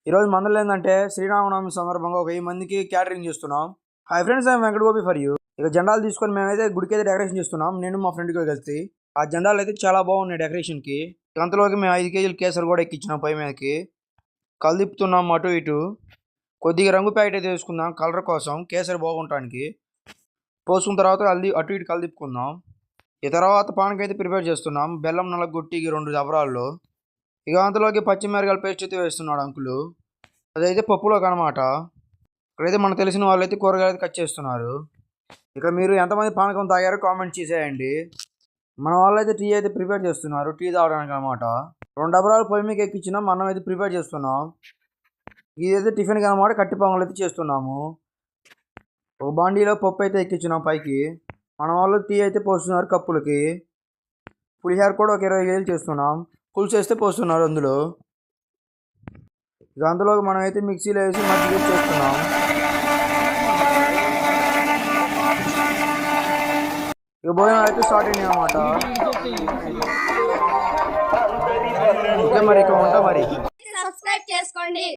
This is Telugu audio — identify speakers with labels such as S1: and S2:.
S1: ఈరోజు మందులు ఏంటంటే శ్రీరామనవమి సందర్భంగా ఒక 1000 మందికి క్యాటరింగ్ చేస్తున్నాం. Hi friends, I'm Venkata Gopi for you. ఇక జెండాలు తీసుకొని మేమైతే గుడికి అయితే డెకరేషన్ చేస్తున్నాం. నేను మా ఫ్రెండ్కి కలిసి ఆ జెండాలు అయితే చాలా బాగున్నాయి డెకరేషన్కి. అంతలోకి మేము 5 కేజీల కేసరి కూడా ఎక్కించినాం పై మీదకి. కలిదిప్పుతున్నాం అటు ఇటు. కొద్దిగా రంగు ప్యాకెట్ అయితే వేసుకుందాం కలర్ కోసం, కేసరి బాగుంటానికి. పోసుకున్న తర్వాత అటు ఇటు కలిదిప్పుకుందాం. ఈ తర్వాత పానకైతే ప్రిపేర్ చేస్తున్నాం. బెల్లం నలగొట్టి 2 దబరాల్లో. ఇక అంతలోకి పచ్చిమిరకాయల పేస్ట్ అయితే వేస్తున్నాడు అంకులు. అదైతే పప్పులోకి అనమాట. ఇక్కడైతే మనకు తెలిసిన వాళ్ళు అయితే కూరగాయలు కట్ చేస్తున్నారు. ఇక మీరు ఎంతమంది పానకం తాగారో కామెంట్ చేసేయండి. మన వాళ్ళు అయితే టీ అయితే ప్రిపేర్ చేస్తున్నారు, టీ తాగడానికి అనమాట. 2 డబరాలు పొయ్యి మీకు ఎక్కించినాం, అన్నం అయితే ప్రిపేర్ చేస్తున్నాం. ఇదైతే టిఫిన్కి అనమాట, కట్టి పొంగల్ అయితే చేస్తున్నాము. ఒక బాండీలో పప్పు అయితే ఎక్కించినాం పైకి. మన వాళ్ళు టీ అయితే పోస్తున్నారు కప్పులకి. పులిహోర కూడా ఒక 20 కేజీలు చేస్తున్నాం. పులుసు వేస్తే పోస్తున్నారు అందులో. ఇక అందులోకి మనం అయితే మిక్సీలో వేసి మజ్జిగ చేస్తున్నాం. ఇక భోజనం అయితే స్టార్ట్ అయినాయి అన్నమాట.